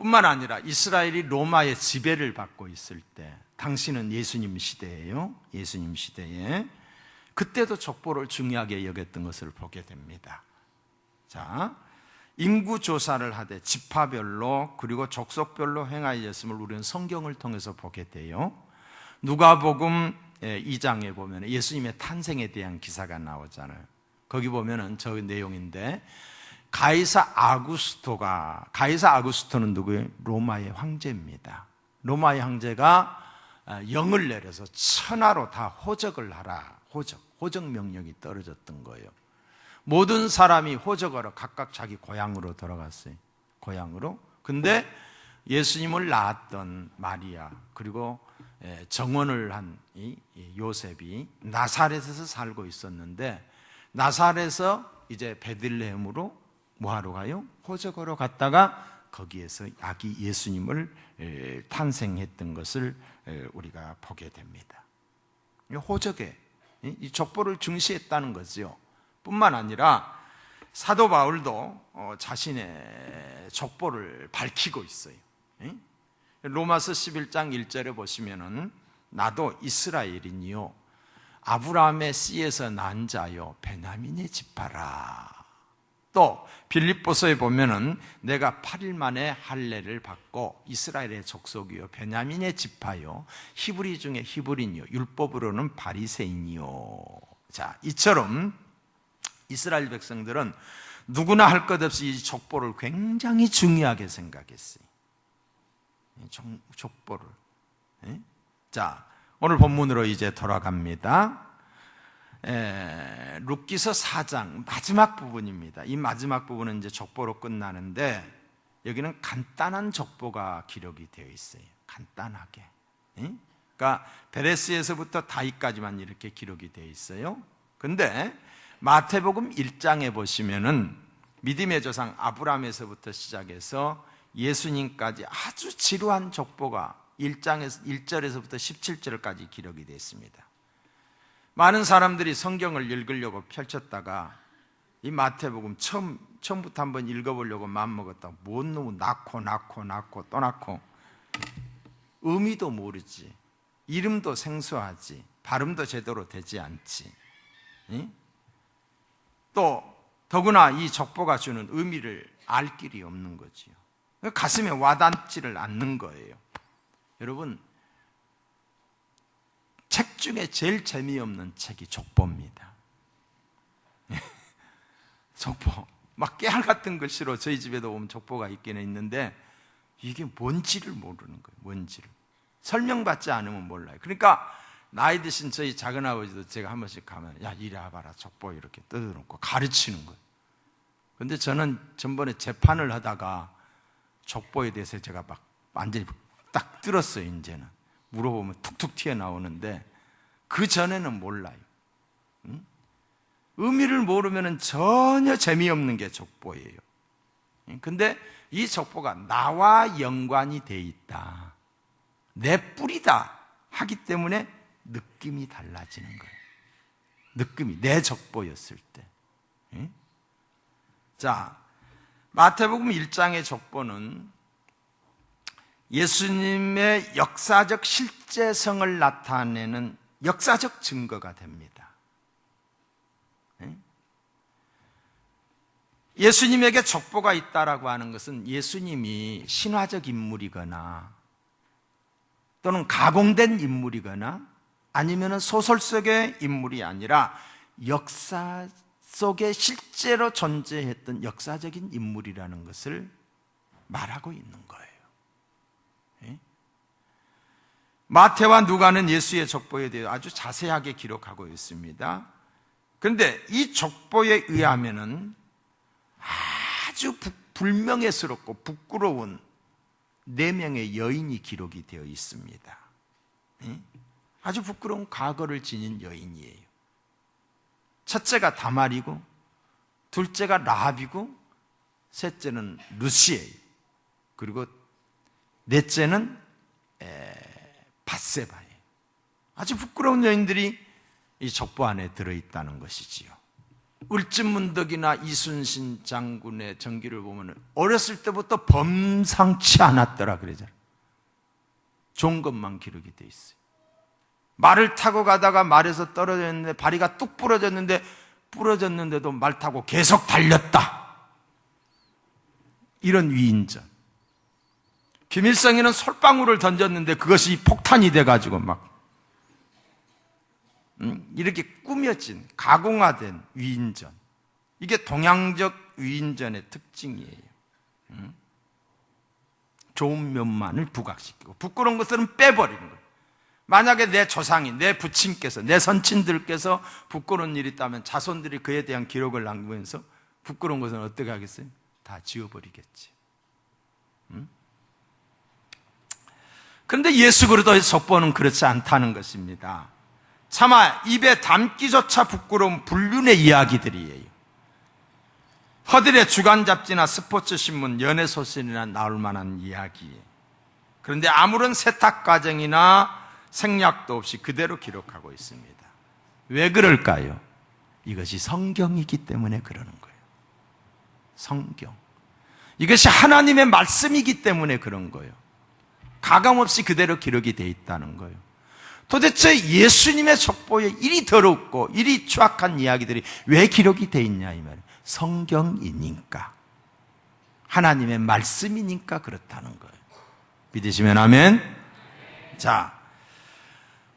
뿐만 아니라 이스라엘이 로마의 지배를 받고 있을 때, 당시는 예수님 시대예요. 예수님 시대에 그때도 족보를 중요하게 여겼던 것을 보게 됩니다. 자, 인구 조사를 하되 지파별로 그리고 족속별로 행하였음을 우리는 성경을 통해서 보게 돼요. 누가복음 2장에 보면 예수님의 탄생에 대한 기사가 나오잖아요. 거기 보면은 저 내용인데, 가이사 아구스토는 누구예요? 로마의 황제입니다. 로마의 황제가 영을 내려서 천하로 다 호적을 하라. 호적 명령이 떨어졌던 거예요. 모든 사람이 호적하러 각각 자기 고향으로 돌아갔어요. 고향으로. 근데 예수님을 낳았던 마리아, 그리고 정원을 한 이 요셉이 나사렛에서 살고 있었는데, 나사렛에서 이제 베들레헴으로 뭐하러 가요? 호적하러 갔다가 거기에서 아기 예수님을 탄생했던 것을 우리가 보게 됩니다. 호적에 이 족보를 중시했다는 거죠. 뿐만 아니라 사도 바울도 자신의 족보를 밝히고 있어요. 로마서 11장 1절에 보시면은 나도 이스라엘인이요 아브라함의 씨에서 난 자요 베냐민의 지파라. 또 빌립보서에 보면은 내가 8일 만에 할례를 받고 이스라엘의 족속이요 베냐민의 지파요 히브리 중에 히브리인이요 율법으로는 바리새인이요. 자, 이처럼 이스라엘 백성들은 누구나 할 것 없이 이 족보를 굉장히 중요하게 생각했어요. 족보를. 자, 오늘 본문으로 이제 돌아갑니다. 룻기서 4장 마지막 부분입니다. 이 마지막 부분은 이제 족보로 끝나는데, 여기는 간단한 족보가 기록이 되어 있어요. 간단하게. 그러니까 베레스에서부터 다윗까지만 이렇게 기록이 되어 있어요. 근데 마태복음 1장에 보시면은 믿음의 조상 아브라함에서부터 시작해서 예수님까지 아주 지루한 족보가 1절에서부터 17절까지 기록이 되어 있습니다. 많은 사람들이 성경을 읽으려고 펼쳤다가 이 마태복음 처음부터 한번 읽어보려고 마음먹었다가 뭔 놈은 낳고 또 낳고 의미도 모르지, 이름도 생소하지, 발음도 제대로 되지 않지. 또 더구나 이 족보가 주는 의미를 알 길이 없는 거지요. 가슴에 와닿지를 않는 거예요. 여러분, 책 중에 제일 재미없는 책이 족보입니다. 족보. 막 깨알 같은 글씨로 저희 집에도 보면 족보가 있기는 있는데 이게 뭔지를 모르는 거예요. 뭔지를. 설명받지 않으면 몰라요. 그러니까 나이 드신 저희 작은아버지도 제가 한 번씩 가면 야, 이리 와봐라. 족보 이렇게 뜯어놓고 가르치는 거예요. 근데 저는 전번에 재판을 하다가 족보에 대해서 제가 막 완전히 딱 들었어요. 이제는 물어보면 툭툭 튀어나오는데 그 전에는 몰라요. 의미를 모르면 전혀 재미없는 게 족보예요. 근데 이 족보가 나와 연관이 돼 있다, 내 뿌리다 하기 때문에 느낌이 달라지는 거예요. 느낌이 내 족보였을 때. 자, 마태복음 1장의 족보는 예수님의 역사적 실제성을 나타내는 역사적 증거가 됩니다. 예수님에게 족보가 있다라고 하는 것은 예수님이 신화적 인물이거나 또는 가공된 인물이거나 아니면 소설 속의 인물이 아니라 역사 속에 실제로 존재했던 역사적인 인물이라는 것을 말하고 있는 거예요. 마태와 누가는 예수의 족보에 대해 아주 자세하게 기록하고 있습니다. 그런데 이 족보에 의하면은 아주 불명예스럽고 부끄러운 4명의 여인이 기록이 되어 있습니다. 아주 부끄러운 과거를 지닌 여인이에요. 첫째가 다말이고, 둘째가 라합이고, 셋째는 루시예요. 그리고 넷째는 밧세바예요. 아주 부끄러운 여인들이 이 족보 안에 들어있다는 것이지요. 을지문덕이나 이순신 장군의 전기를 보면 어렸을 때부터 범상치 않았더라 그러잖아요. 좋은 것만 기록이 돼 있어요. 말을 타고 가다가 말에서 떨어졌는데 다리가 뚝 부러졌는데도 말 타고 계속 달렸다. 이런 위인전. 김일성이는 솔방울을 던졌는데 그것이 폭탄이 돼가지고 막 이렇게 꾸며진 가공화된 위인전. 이게 동양적 위인전의 특징이에요. 좋은 면만을 부각시키고 부끄러운 것들은 빼버리는 거예요. 만약에 내 조상이, 내 부친께서, 내 선친들께서 부끄러운 일이 있다면 자손들이 그에 대한 기록을 남기면서 부끄러운 것은 어떻게 하겠어요? 다 지워버리겠지. 그런데 예수 그리스도의 속보는 그렇지 않다는 것입니다. 차마 입에 담기조차 부끄러운 불륜의 이야기들이에요. 허들의 주간 잡지나 스포츠 신문, 연애 소설이나 나올 만한 이야기예요. 그런데 아무런 세탁 과정이나 생략도 없이 그대로 기록하고 있습니다. 왜 그럴까요? 이것이 성경이기 때문에 그러는 거예요. 성경. 이것이 하나님의 말씀이기 때문에 그런 거예요. 가감없이 그대로 기록이 되어 있다는 거예요. 도대체 예수님의 족보에 이리 더럽고 이리 추악한 이야기들이 왜 기록이 되어 있냐 이 말이에요. 성경이니까, 하나님의 말씀이니까 그렇다는 거예요. 믿으시면 아멘. 자,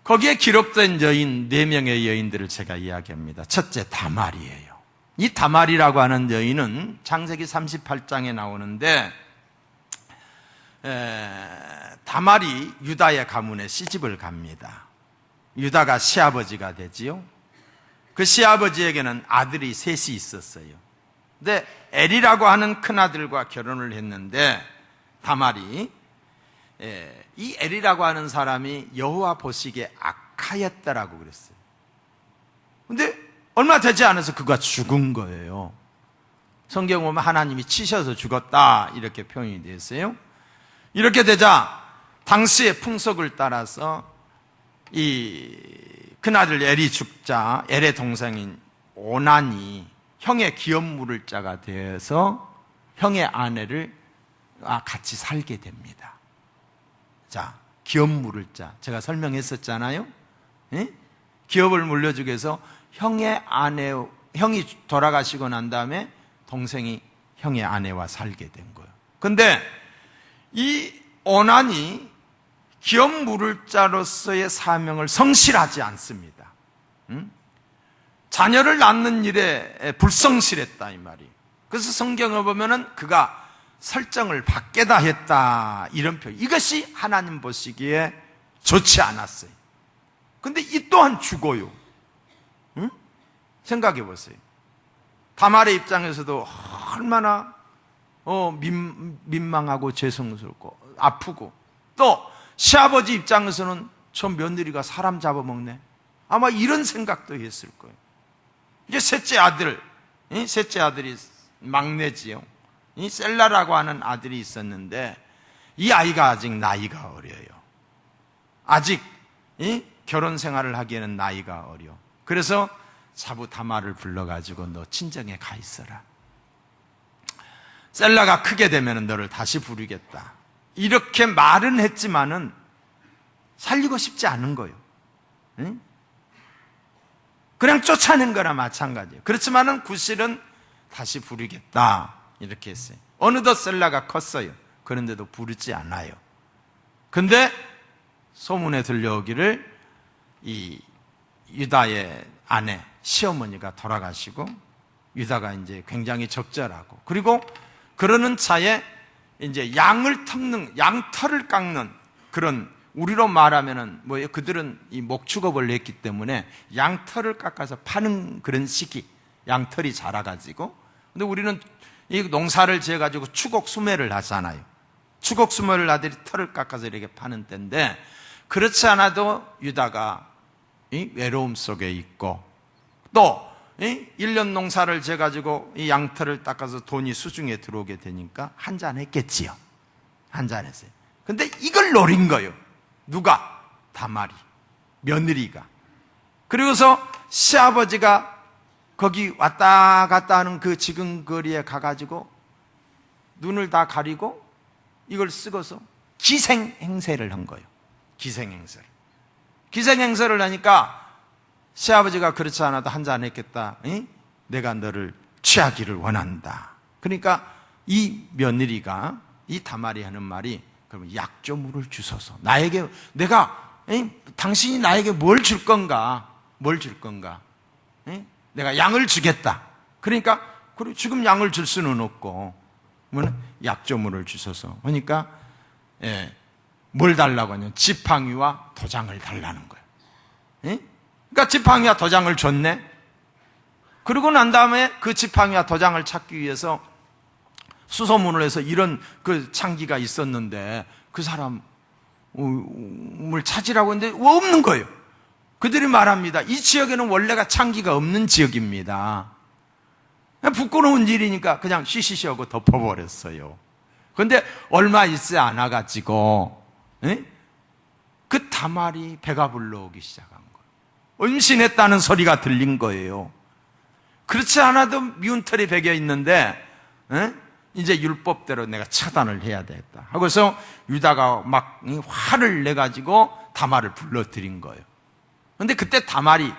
거기에 기록된 여인 4명의 여인들을 제가 이야기합니다. 첫째, 다말이에요. 이 다말이라고 하는 여인은 창세기 38장에 나오는데 다말이 유다의 가문에 시집을 갑니다. 유다가 시아버지가 되지요. 그 시아버지에게는 아들이 셋이 있었어요. 근데 엘이라고 하는 큰아들과 결혼을 했는데 다말이 이 엘이라고 하는 사람이 여호와 보시기에 악하였다라고 그랬어요. 근데 얼마 되지 않아서 그가 죽은 거예요. 성경 보면 하나님이 치셔서 죽었다 이렇게 표현이 됐어요. 이렇게 되자 당시의 풍속을 따라서 이 큰아들 엘이 죽자 엘의 동생인 오난이 형의 기업 물을 자가 되어서 형의 아내를 같이 살게 됩니다. 자, 기업 물을 자 제가 설명했었잖아요. 예? 기업을 물려주기 위해서 형의 아내, 형이 돌아가시고 난 다음에 동생이 형의 아내와 살게 된 거예요. 근데 이 오난이 기업 물을 자로서의 사명을 성실하지 않습니다. 자녀를 낳는 일에 불성실했다 이 말이에요. 그래서 성경을 보면은 그가 설정을 밖에다 했다 이런 표현. 이것이 하나님 보시기에 좋지 않았어요. 근데 이 또한 죽어요. 응? 생각해 보세요. 다말의 입장에서도 얼마나 민망하고 죄송스럽고 아프고, 또 시아버지 입장에서는 저 며느리가 사람 잡아먹네, 아마 이런 생각도 했을 거예요. 이제 셋째 아들이 막내지요. 이 셀라라고 하는 아들이 있었는데 이 아이가 아직 나이가 어려요. 아직 결혼 생활을 하기에는 나이가 어려. 그래서 자부 다말을 불러가지고 너 친정에 가 있어라. 셀라가 크게 되면 너를 다시 부르겠다. 이렇게 말은 했지만은 살리고 싶지 않은 거예요. 응? 그냥 쫓아낸 거나 마찬가지예요. 그렇지만은 구실은 다시 부르겠다 이렇게 했어요. 어느덧 셀라가 컸어요. 그런데도 부르지 않아요. 근데 소문에 들려오기를 이 유다의 아내 시어머니가 돌아가시고 유다가 이제 굉장히 적절하고, 그리고 그러는 차에 이제 양털을 깎는 그런, 우리로 말하면은 뭐예요? 그들은 이 목축업을 했기 때문에 양털을 깎아서 파는 그런 시기, 양털이 자라가지고. 근데 우리는 이 농사를 지어가지고 추곡 수매를 하잖아요. 추곡 수매를 아들이 털을 깎아서 이렇게 파는 때인데, 그렇지 않아도 유다가 이 외로움 속에 있고, 또 1년 농사를 지어가지고 이 양털을 닦아서 돈이 수중에 들어오게 되니까 한잔 했겠지요. 한잔 했어요. 근데 이걸 노린 거예요. 누가? 다말이, 며느리가. 그리고서 시아버지가 거기 왔다 갔다 하는 그 지근거리에 가가지고 눈을 다 가리고 이걸 쓰고서 기생행세를 한 거예요. 기생행세를 하니까 시아버지가 그렇지 않아도 한잔 했겠다. 내가 너를 취하기를 원한다. 그러니까 이 며느리가, 이 다말이 하는 말이, 그러면 약조물을 주소서. 나에게, 당신이 나에게 뭘 줄 건가? 내가 양을 주겠다. 그러니까, 지금 양을 줄 수는 없고, 약조물을 주소서. 그러니까, 뭘 달라고 하냐면 지팡이와 도장을 달라는 거예요. 그러니까 지팡이와 도장을 줬네. 그러고 난 다음에 그 지팡이와 도장을 찾기 위해서 수소문을 해서 이런 그 창기가 있었는데 그 사람을 찾으라고 했는데 없는 거예요. 그들이 말합니다. 이 지역에는 원래가 창기가 없는 지역입니다. 부끄러운 일이니까 그냥 쉬쉬쉬 하고 덮어버렸어요. 그런데 얼마 있지 않아가지고 그 다말이 배가 불러오기 시작한 거예요. 음신했다는 소리가 들린 거예요. 그렇지 않아도 미운 털이 배겨 있는데 이제 율법대로 내가 처단을 해야 되겠다 하고서 유다가 막 화를 내가지고 다말을 불러들인 거예요. 그런데 그때 다말이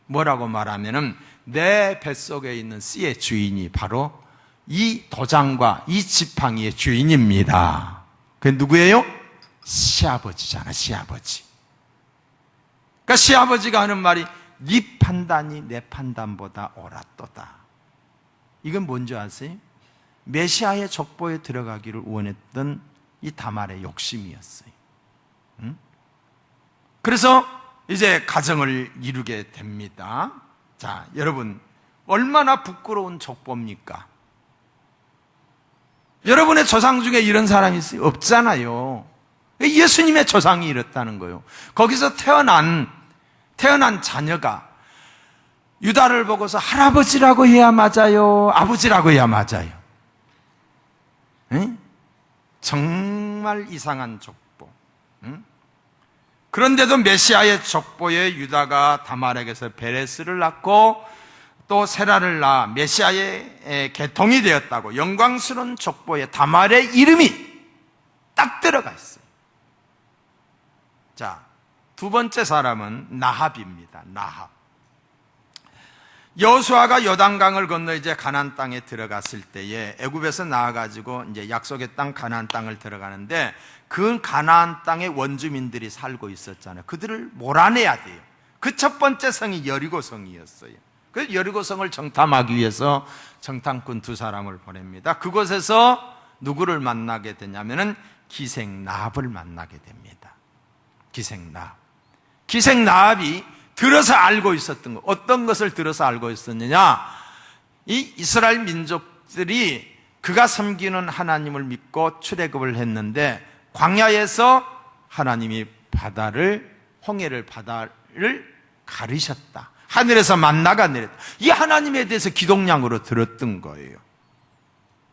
뭐라고 말하면은 내 뱃속에 있는 씨의 주인이 바로 이 도장과 이 지팡이의 주인입니다. 그게 누구예요? 시아버지잖아, 시아버지. 그러니까 시아버지가 하는 말이 네 판단이 내 판단보다 옳았도다. 이건 뭔지 아세요? 메시아의 족보에 들어가기를 원했던 이 다말의 욕심이었어요. 그래서 이제 가정을 이루게 됩니다. 자, 여러분, 얼마나 부끄러운 족보입니까? 여러분의 조상 중에 이런 사람이 있어요? 없잖아요. 예수님의 조상이 이렇다는 거예요. 거기서 태어난 자녀가 유다를 보고서 할아버지라고 해야 맞아요? 아버지라고 해야 맞아요? 정말 이상한 족보. 그런데도 메시아의 족보에 유다가 다말에게서 베레스를 낳고 또 세라를 낳아 메시아의 계통이 되었다고 영광스러운 족보에 다말의 이름이 딱 들어가 있어요. 자, 두 번째 사람은 나합입니다. 나합. 여호수아가 요단강을 건너 이제 가나안 땅에 들어갔을 때에 애굽에서 나와가지고 이제 약속의 땅 가나안 땅을 들어가는데 그 가나안 땅에 원주민들이 살고 있었잖아요. 그들을 몰아내야 돼요. 그 첫 번째 성이 여리고성이었어요. 그 여리고성을 정탐하기 위해서 정탐꾼 두 사람을 보냅니다. 그곳에서 누구를 만나게 되냐면은 기생나합을 만나게 됩니다. 기생나합이 들어서 알고 있었던 것, 어떤 것을 들어서 알고 있었느냐? 이 이스라엘 민족들이 그가 섬기는 하나님을 믿고 출애굽을 했는데 광야에서 하나님이 홍해를 바다를 가르셨다. 하늘에서 만나가 내렸다. 이 하나님에 대해서 기독량으로 들었던 거예요.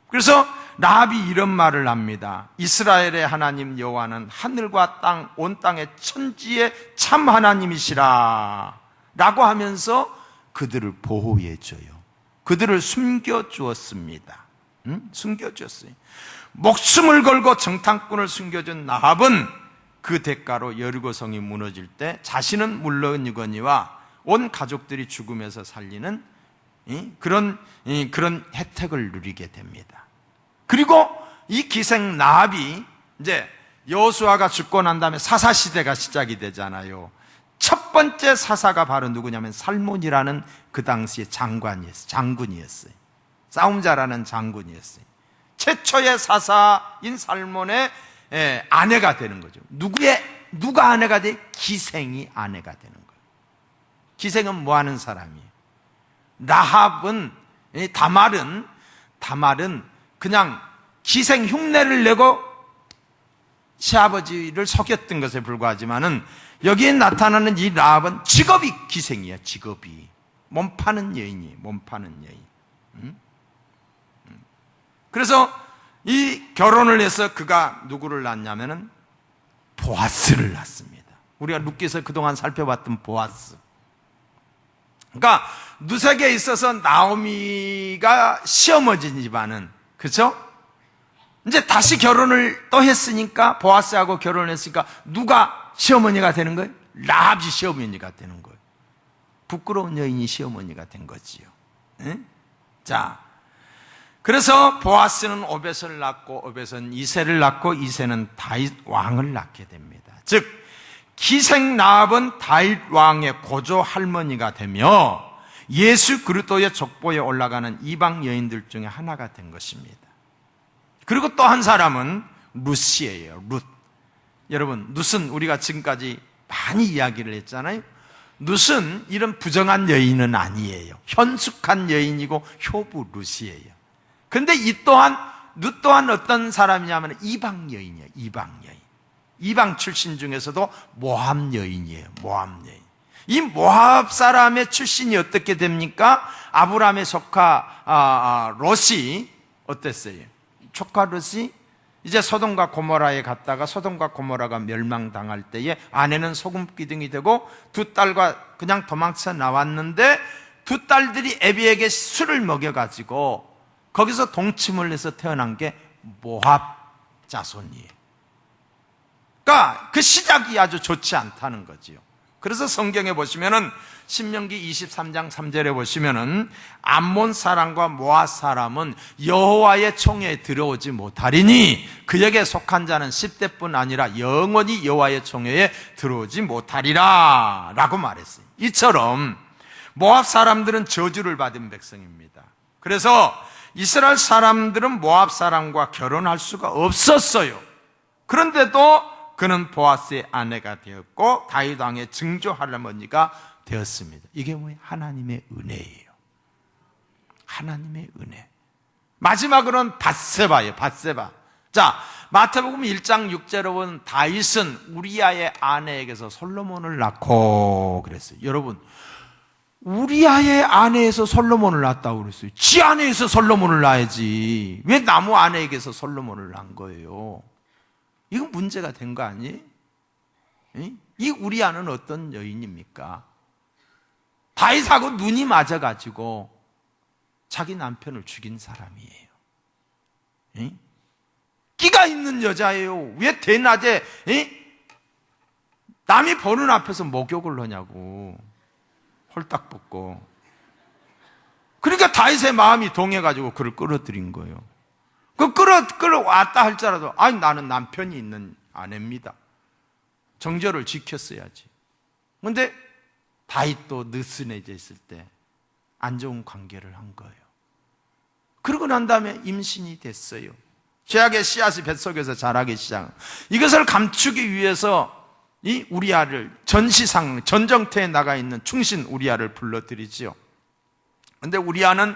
그래서 라합이 이런 말을 합니다. 이스라엘의 하나님 여호와는 하늘과 땅, 온 땅의 천지의 참 하나님이시라 라고 하면서 그들을 보호해줘요. 그들을 숨겨주었습니다. 숨겨주었어요. 목숨을 걸고 정탐꾼을 숨겨준 라합은 그 대가로 여리고성이 무너질 때 자신은 물론이거니와 온 가족들이 죽음에서 살리는 그런 혜택을 누리게 됩니다. 그리고 이 기생 라합이 이제 여호수아가 죽고 난 다음에 사사 시대가 시작이 되잖아요. 첫 번째 사사가 바로 누구냐면 살몬이라는 그 당시의 장군이었어요. 싸움 잘하는 장군이었어요. 최초의 사사인 살몬의 아내가 되는 거죠. 누가 아내가 돼? 기생이 아내가 되는 거예요. 기생은 뭐 하는 사람이에요? 라합은, 다말은 그냥 기생 흉내를 내고 시아버지를 속였던 것에 불과하지만은 여기에 나타나는 이 라합은 직업이 기생이야. 직업이 몸 파는 여인이에요. 몸 파는 여인. 그래서 이 결혼을 해서 그가 누구를 낳냐면은 보아스를 낳습니다. 우리가 룻기서 그동안 살펴봤던 보아스. 그러니까 누색에 있어서 나오미가 시어머니 집안은, 그렇죠? 이제 다시 결혼을 또 했으니까, 보아스하고 결혼했으니까 누가 시어머니가 되는 거예요? 라합이 시어머니가 되는 거예요. 부끄러운 여인이 시어머니가 된 거지요. 네? 자, 그래서 보아스는 오벳을 낳고, 오벳은 이새를 낳고, 이새는 다윗 왕을 낳게 됩니다. 즉 기생 라합은 다윗 왕의 고조 할머니가 되며 예수 그리스도의 족보에 올라가는 이방 여인들 중에 하나가 된 것입니다. 그리고 또 한 사람은 룻이에요. 룻. 여러분, 룻은 우리가 지금까지 많이 이야기를 했잖아요. 룻은 이런 부정한 여인은 아니에요. 현숙한 여인이고 효부 룻이에요. 그런데 룻 또한 어떤 사람이냐면 이방 여인이에요. 이방 여인. 이방 출신 중에서도 모압 여인이에요. 모압 여인. 이 모압 사람의 출신이 어떻게 됩니까? 아브라함의 조카 롯이 어땠어요? 조카 롯이 이제 소돔과 고모라에 갔다가 소돔과 고모라가 멸망당할 때에 아내는 소금 기둥이 되고 두 딸과 그냥 도망쳐 나왔는데 두 딸들이 애비에게 술을 먹여가지고 거기서 동침을 해서 태어난 게 모압 자손이에요. 그러니까 그 시작이 아주 좋지 않다는 거지요. 그래서 성경에 보시면은 신명기 23장 3절에 보시면은 암몬 사람과 모압 사람은 여호와의 총회에 들어오지 못하리니 그에게 속한 자는 10대뿐 아니라 영원히 여호와의 총회에 들어오지 못하리라 라고 말했어요. 이처럼 모압 사람들은 저주를 받은 백성입니다. 그래서 이스라엘 사람들은 모압 사람과 결혼할 수가 없었어요. 그런데도 그는 보아스의 아내가 되었고 다윗 왕의 증조 할머니가 되었습니다. 이게 뭐예요? 하나님의 은혜예요. 하나님의 은혜. 마지막으로는 밧세바예요. 밧세바. 자, 마태복음 1장 6절에 보면 다윗은 우리아의 아내에게서 솔로몬을 낳고 그랬어요. 여러분, 우리아의 아내에서 솔로몬을 낳았다고 그랬어요. 지 아내에서 솔로몬을 낳아야지. 왜 나무 아내에게서 솔로몬을 낳은 거예요? 이건 문제가 된 거 아니에요? 이 우리아는 어떤 여인입니까? 다윗하고 눈이 맞아가지고 자기 남편을 죽인 사람이에요. 끼가 있는 여자예요. 왜 대낮에 남이 보는 앞에서 목욕을 하냐고. 홀딱 벗고. 그러니까 다윗의 마음이 동해가지고 그를 끌어들인 거예요. 그 끌어왔다 할지라도 아니 나는 남편이 있는 아내입니다. 정절을 지켰어야지. 그런데 다윗도 느슨해져 있을 때 안 좋은 관계를 한 거예요. 그러고 난 다음에 임신이 됐어요. 죄악의 씨앗이 뱃속에서 자라기 시작. 이것을 감추기 위해서 이 우리아를 전시상 전정터에 나가 있는 충신 우리아를 불러들이지요. 그런데 우리아는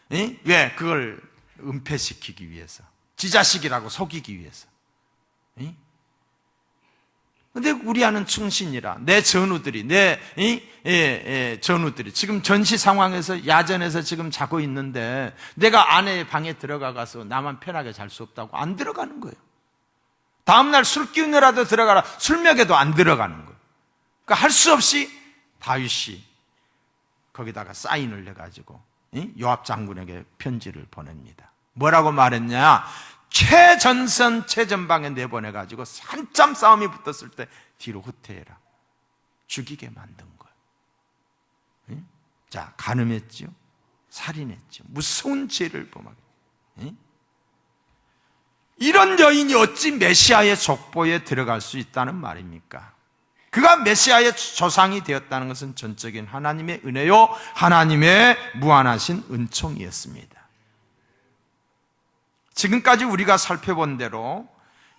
왜 그걸 은폐시키기 위해서, 지자식이라고 속이기 위해서. 근데 우리아는 충신이라 내 전우들이 전우들이 지금 전시 상황에서 야전에서 지금 자고 있는데 내가 아내의 방에 들어가서 나만 편하게 잘 수 없다고 안 들어가는 거예요. 다음날 술 기운이라도 들어가라 술 먹여도 안 들어가는 거예요. 그러니까 할 수 없이 다윗이 거기다가 사인을 해가지고 요압 장군에게 편지를 보냅니다. 뭐라고 말했냐? 최전선 최전방에 내보내가지고 한참 싸움이 붙었을 때 뒤로 후퇴해라. 죽이게 만든 거예요. 자, 간음했죠. 살인했죠. 무서운 죄를 범하게. 이런 여인이 어찌 메시아의 족보에 들어갈 수 있다는 말입니까? 그가 메시아의 조상이 되었다는 것은 전적인 하나님의 은혜요, 하나님의 무한하신 은총이었습니다. 지금까지 우리가 살펴본 대로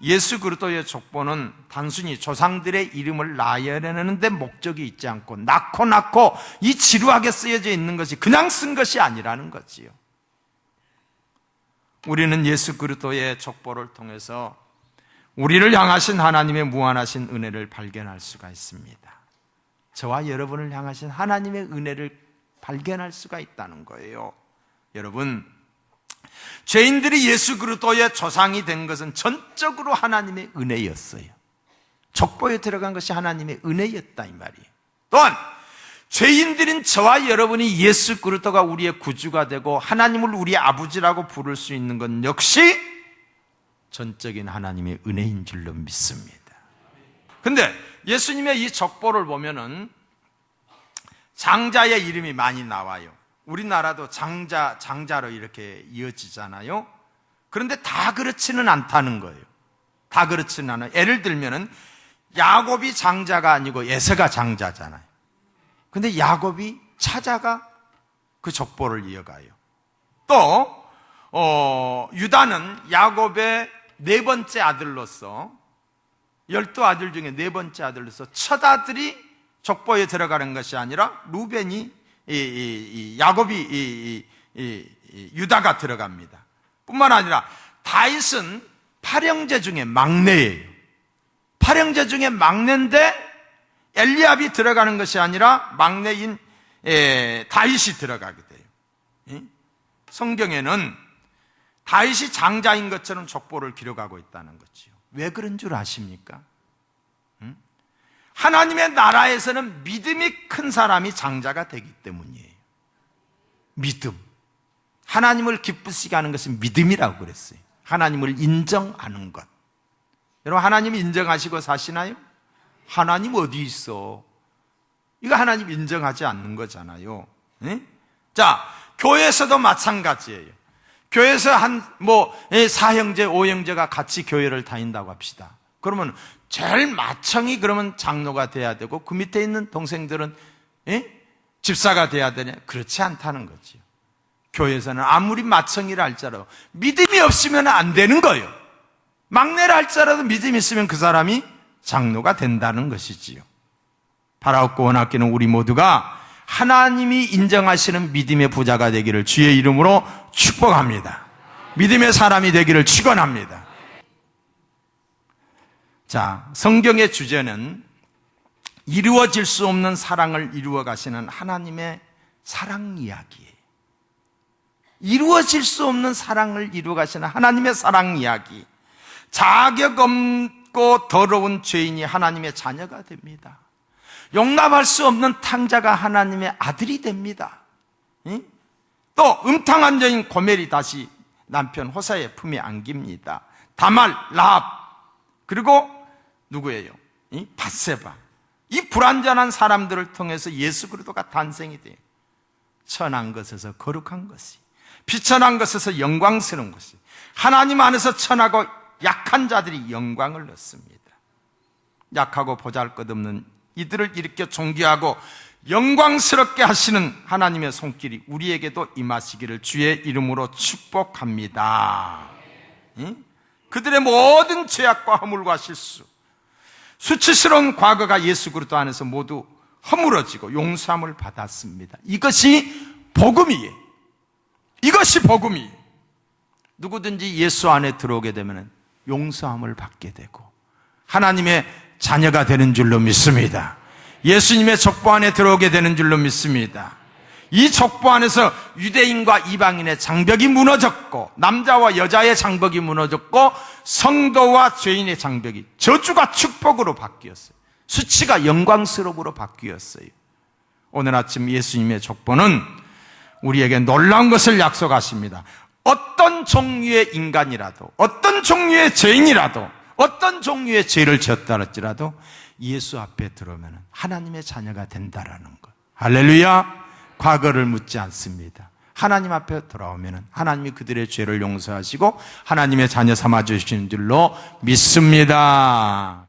예수 그리스도의 족보는 단순히 조상들의 이름을 나열해내는 데 목적이 있지 않고 낳고 이 지루하게 쓰여져 있는 것이 그냥 쓴 것이 아니라는 거지요. 우리는 예수 그리스도의 족보를 통해서 우리를 향하신 하나님의 무한하신 은혜를 발견할 수가 있습니다. 저와 여러분을 향하신 하나님의 은혜를 발견할 수가 있다는 거예요. 여러분, 죄인들이 예수 그리스도의 조상이 된 것은 전적으로 하나님의 은혜였어요. 족보에 들어간 것이 하나님의 은혜였다 이 말이에요. 또한 죄인들인 저와 여러분이 예수 그리스도가 우리의 구주가 되고 하나님을 우리의 아버지라고 부를 수 있는 건 역시 전적인 하나님의 은혜인 줄로 믿습니다. 근데 예수님의 이 족보를 보면은 장자의 이름이 많이 나와요. 우리나라도 장자로 이렇게 이어지잖아요. 그런데 다 그렇지는 않다는 거예요. 다 그렇지는 않아요. 예를 들면은 야곱이 장자가 아니고 에서가 장자잖아요. 근데 야곱이 차자가 그 족보를 이어가요. 또 유다는 야곱의 네 번째 아들로서 12아들 중에 네 번째 아들로서 첫 아들이 족보에 들어가는 것이 아니라 루벤이 야곱이 유다가 들어갑니다. 뿐만 아니라 다윗은 8형제 중에 막내예요. 8형제 중에 막내인데 엘리압이 들어가는 것이 아니라 막내인 다윗이 들어가게 돼요. 성경에는 다윗이 장자인 것처럼 족보를 기록하고 있다는 거지요. 왜 그런 줄 아십니까? 하나님의 나라에서는 믿음이 큰 사람이 장자가 되기 때문이에요. 믿음. 하나님을 기쁘시게 하는 것은 믿음이라고 그랬어요. 하나님을 인정하는 것. 여러분, 하나님 인정하시고 사시나요? 하나님 어디 있어? 이거 하나님 인정하지 않는 거잖아요. 자, 교회에서도 마찬가지예요. 교회에서 4형제, 5형제가 같이 교회를 다닌다고 합시다. 그러면 제일 맏형이 그러면 장로가 돼야 되고 그 밑에 있는 동생들은 집사가 돼야 되냐? 그렇지 않다는 거지요. 교회에서는 아무리 맏형이라 할지라도 믿음이 없으면 안 되는 거예요. 막내라 할지라도 믿음이 있으면 그 사람이 장로가 된다는 것이지요. 바라옵고 원하기는 우리 모두가 하나님이 인정하시는 믿음의 부자가 되기를 주의 이름으로 축복합니다. 믿음의 사람이 되기를 축원합니다. 자, 성경의 주제는 이루어질 수 없는 사랑을 이루어 가시는 하나님의 사랑 이야기예요. 이루어질 수 없는 사랑을 이루어 가시는 하나님의 사랑 이야기. 자격 없고 더러운 죄인이 하나님의 자녀가 됩니다. 용납할 수 없는 탕자가 하나님의 아들이 됩니다. 또 음탕한 여인 고멜이 다시 남편 호사의 품에 안깁니다. 다말, 라합, 그리고 누구예요? 밧세바. 이 불완전한 사람들을 통해서 예수 그리스도가 탄생이 돼요. 천한 것에서 거룩한 것이, 비천한 것에서 영광스러운 것이, 하나님 안에서 천하고 약한 자들이 영광을 얻습니다. 약하고 보잘것없는 이들을 일으켜 존귀하고 영광스럽게 하시는 하나님의 손길이 우리에게도 임하시기를 주의 이름으로 축복합니다. 그들의 모든 죄악과 허물과 실수, 수치스러운 과거가 예수 그리스도 안에서 모두 허물어지고 용서함을 받았습니다. 이것이 복음이에요. 이것이 복음이에요. 누구든지 예수 안에 들어오게 되면 용서함을 받게 되고 하나님의 자녀가 되는 줄로 믿습니다. 예수님의 족보 안에 들어오게 되는 줄로 믿습니다. 이 족보 안에서 유대인과 이방인의 장벽이 무너졌고 남자와 여자의 장벽이 무너졌고 성도와 죄인의 장벽이 저주가 축복으로 바뀌었어요. 수치가 영광스러움으로 바뀌었어요. 오늘 아침 예수님의 족보는 우리에게 놀라운 것을 약속하십니다. 어떤 종류의 인간이라도, 어떤 종류의 죄인이라도, 어떤 종류의 죄를 지었다 할지라도 예수 앞에 들어오면 하나님의 자녀가 된다라는 것. 할렐루야. 과거를 묻지 않습니다. 하나님 앞에 돌아오면 하나님이 그들의 죄를 용서하시고 하나님의 자녀 삼아 주시는 줄로 믿습니다.